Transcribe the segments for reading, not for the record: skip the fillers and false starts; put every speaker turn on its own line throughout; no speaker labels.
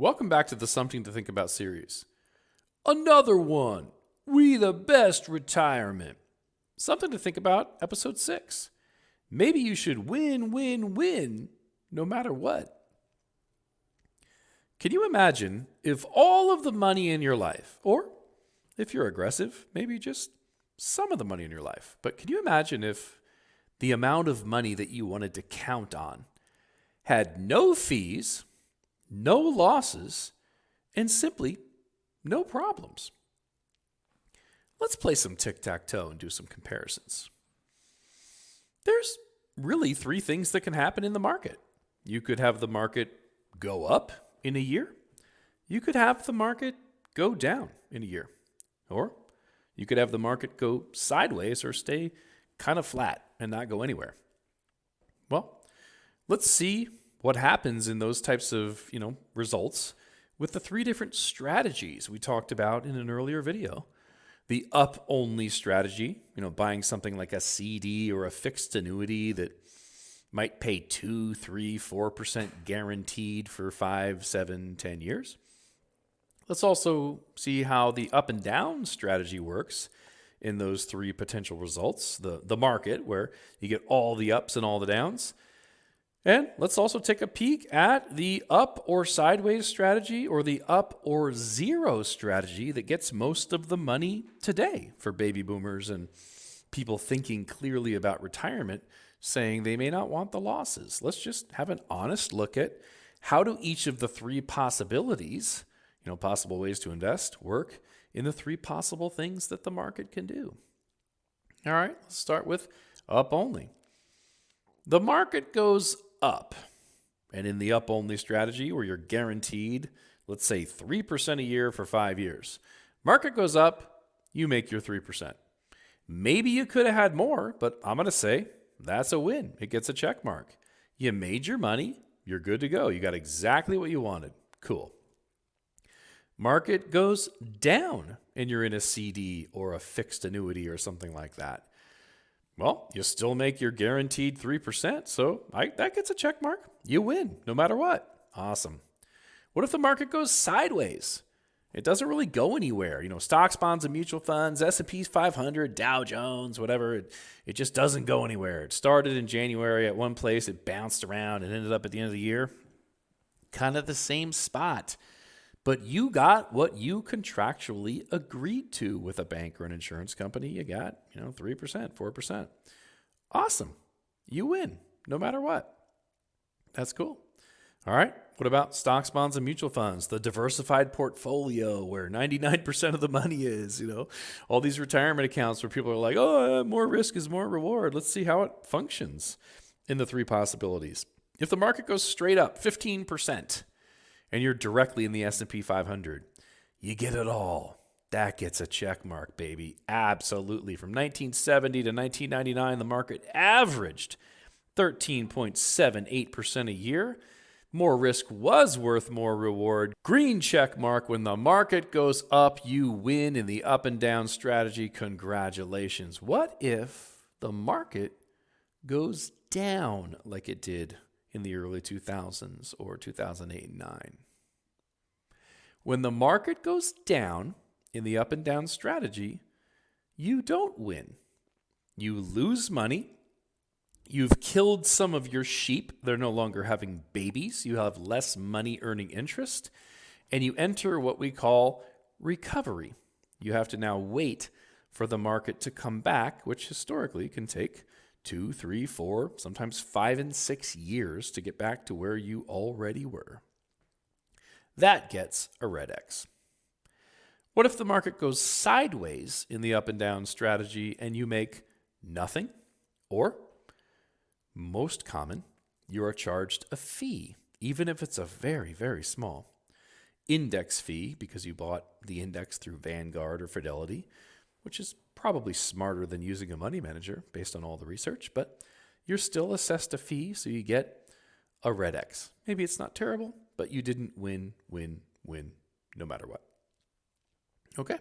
Welcome back to the Something to Think About series. Another one. We the best retirement. Something to think about, episode 6. Maybe you should win, no matter what. Can you imagine if all of the money in your life, or if you're aggressive, maybe just some of the money in your life, but can you imagine if the amount of money that you wanted to count on had no fees, no losses, and simply no problems? Let's play some tic-tac-toe and do some comparisons. There's really 3 things that can happen in the market. You could have the market go up in a year. You could have the market go down in a year. Or you could have the market go sideways or stay kind of flat and not go anywhere. Well, let's see what happens in those types of, results with the 3 different strategies we talked about in an earlier video. The up-only strategy, buying something like a CD or a fixed annuity that might pay 2, 3, 4% guaranteed for 5, 7, 10 years. Let's also see how the up and down strategy works in those 3 potential results. The market, where you get all the ups and all the downs. And let's also take a peek at the up or sideways strategy, or the up or zero strategy that gets most of the money today for baby boomers and people thinking clearly about retirement, saying they may not want the losses. Let's just have an honest look at how do each of the 3 possibilities, possible ways to invest, work in the 3 possible things that the market can do. All right, let's start with up only. The market goes up. And in the up-only strategy, where you're guaranteed, let's say 3% a year for 5 years, market goes up, you make your 3%. Maybe you could have had more, but I'm going to say that's a win. It gets a check mark. You made your money, you're good to go. You got exactly what you wanted. Cool. Market goes down, and you're in a CD or a fixed annuity or something like that. Well, you still make your guaranteed 3%, so that gets a check mark. You win, no matter what. Awesome. What if the market goes sideways? It doesn't really go anywhere. Stocks, bonds, and mutual funds, S&P 500, Dow Jones, whatever. It just doesn't go anywhere. It started in January at one place. It bounced around and ended up at the end of the year kind of the same spot. But you got what you contractually agreed to with a bank or an insurance company. You got, 3%, 4%. Awesome. You win, no matter what. That's cool. All right. What about stocks, bonds, and mutual funds? The diversified portfolio where 99% of the money is, all these retirement accounts where people are like, more risk is more reward. Let's see how it functions in the 3 possibilities. If the market goes straight up 15%, and you're directly in the S&P 500, you get it all. That gets a check mark, baby. Absolutely. From 1970 to 1999, the market averaged 13.78% a year. More risk was worth more reward. Green check mark. When the market goes up, you win in the up and down strategy. Congratulations. What if the market goes down like it did in the early 2000s or 2008 and 9? When the market goes down in the up and down strategy, you don't win. You lose money. You've killed some of your sheep. They're no longer having babies. You have less money earning interest. And you enter what we call recovery. You have to now wait for the market to come back, which historically can take 2, 3, 4, sometimes 5 and 6 years to get back to where you already were. That gets a red X. What if the market goes sideways in the up and down strategy and you make nothing? Or, most common, you are charged a fee, even if it's a very, very small index fee because you bought the index through Vanguard or Fidelity, which is probably smarter than using a money manager based on all the research, but you're still assessed a fee, so you get a red X. Maybe it's not terrible, but you didn't win, no matter what. Okay.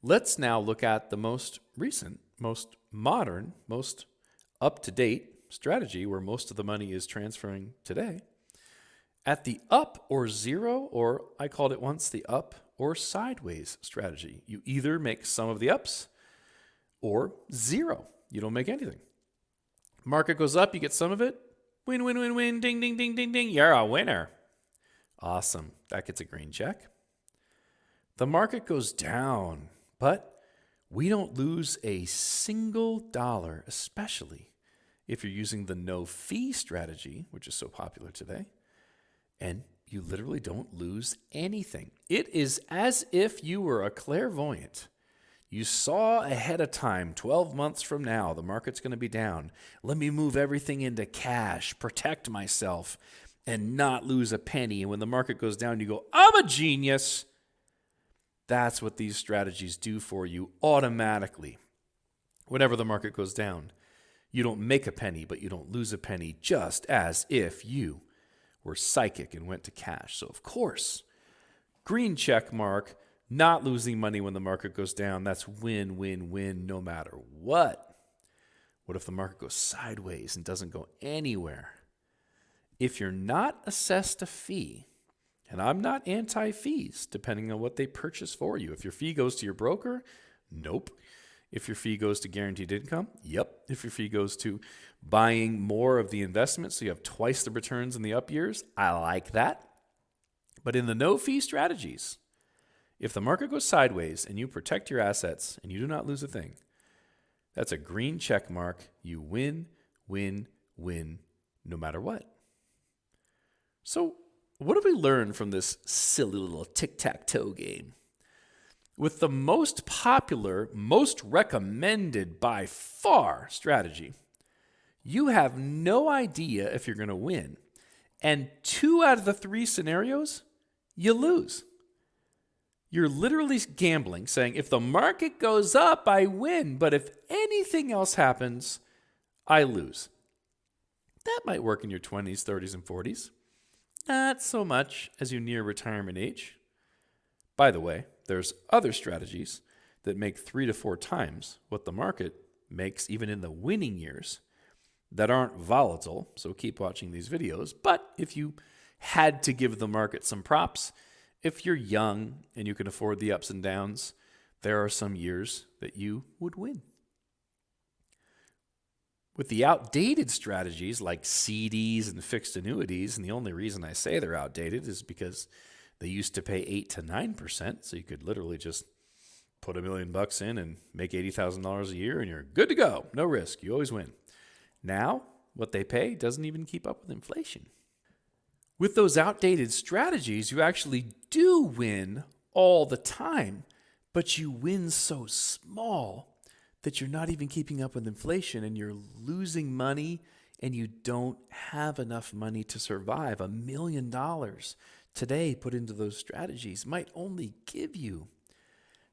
Let's now look at the most recent, most modern, most up-to-date strategy where most of the money is transferring today, at the up or zero, or I called it once the up or sideways strategy. You either make some of the ups or zero. You don't make anything. Market goes up, you get some of it. Win, win, win, win, ding, ding, ding, ding, ding. You're a winner. Awesome. That gets a green check. The market goes down, but we don't lose a single dollar, especially if you're using the no fee strategy, which is so popular today, and you literally don't lose anything. It is as if you were a clairvoyant. You saw ahead of time, 12 months from now, the market's going to be down. Let me move everything into cash, protect myself, and not lose a penny. And when the market goes down, you go, I'm a genius. That's what these strategies do for you automatically. Whenever the market goes down, you don't make a penny, but you don't lose a penny, just as if you were psychic and went to cash. So of course, green check mark, not losing money when the market goes down. That's win, win, win, no matter what. What if the market goes sideways and doesn't go anywhere? If you're not assessed a fee, and I'm not anti-fees, depending on what they purchase for you. If your fee goes to your broker, nope. If your fee goes to guaranteed income, yep. If your fee goes to buying more of the investment so you have twice the returns in the up years, I like that. But in the no fee strategies, if the market goes sideways and you protect your assets and you do not lose a thing, that's a green check mark. You win, win, win, no matter what. So what have we learned from this silly little tic-tac-toe game? With the most popular, most recommended by far strategy, you have no idea if you're going to win. And 2 out of the 3 scenarios, you lose. You're literally gambling, saying, if the market goes up, I win. But if anything else happens, I lose. That might work in your 20s, 30s, and 40s. Not so much as you near retirement age. By the way, there's other strategies that make 3 to 4 times what the market makes even in the winning years that aren't volatile. So keep watching these videos. But if you had to give the market some props, if you're young and you can afford the ups and downs, there are some years that you would win. With the outdated strategies like CDs and fixed annuities, and the only reason I say they're outdated is because they used to pay 8 to 9%, so you could literally just put $1 million in and make $80,000 a year, and you're good to go. No risk. You always win. Now, what they pay doesn't even keep up with inflation. With those outdated strategies, you actually do win all the time, but you win so small that you're not even keeping up with inflation and you're losing money and you don't have enough money to survive. $1 million today put into those strategies might only give you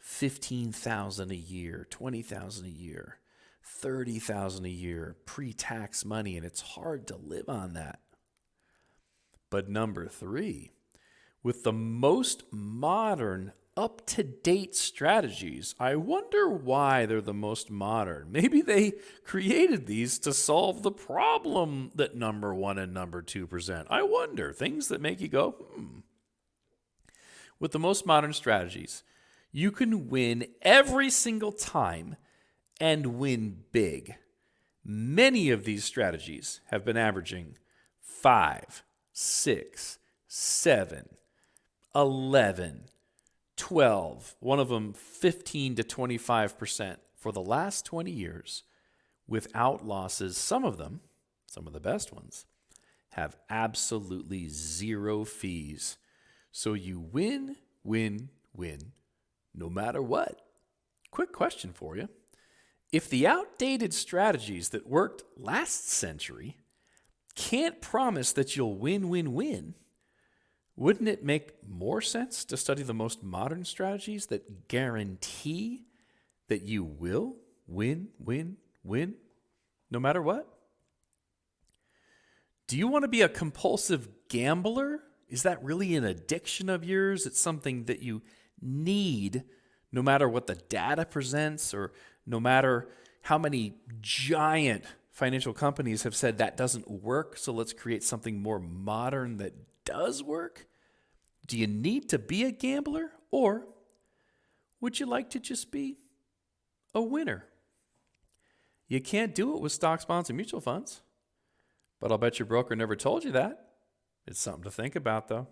$15,000 a year, $20,000 a year, $30,000 a year pre-tax money, and it's hard to live on that. But number 3, with the most modern, up-to-date strategies, I wonder why they're the most modern. Maybe they created these to solve the problem that number 1 and number 2 present. I wonder, things that make you go, With the most modern strategies, you can win every single time and win big. Many of these strategies have been averaging 5, 6, 7, 11, 12, one of them 15 to 25% for the last 20 years without losses. Some of them, some of the best ones, have absolutely zero fees. So you win, win, win, no matter what. Quick question for you. If the outdated strategies that worked last century can't promise that you'll win, win, win, wouldn't it make more sense to study the most modern strategies that guarantee that you will win, win, win, no matter what? Do you want to be a compulsive gambler? Is that really an addiction of yours? It's something that you need no matter what the data presents or no matter how many giant financial companies have said that doesn't work, so let's create something more modern that does work? Do you need to be a gambler, or would you like to just be a winner? You can't do it with stocks, bonds, and mutual funds. But I'll bet your broker never told you that. It's something to think about, though.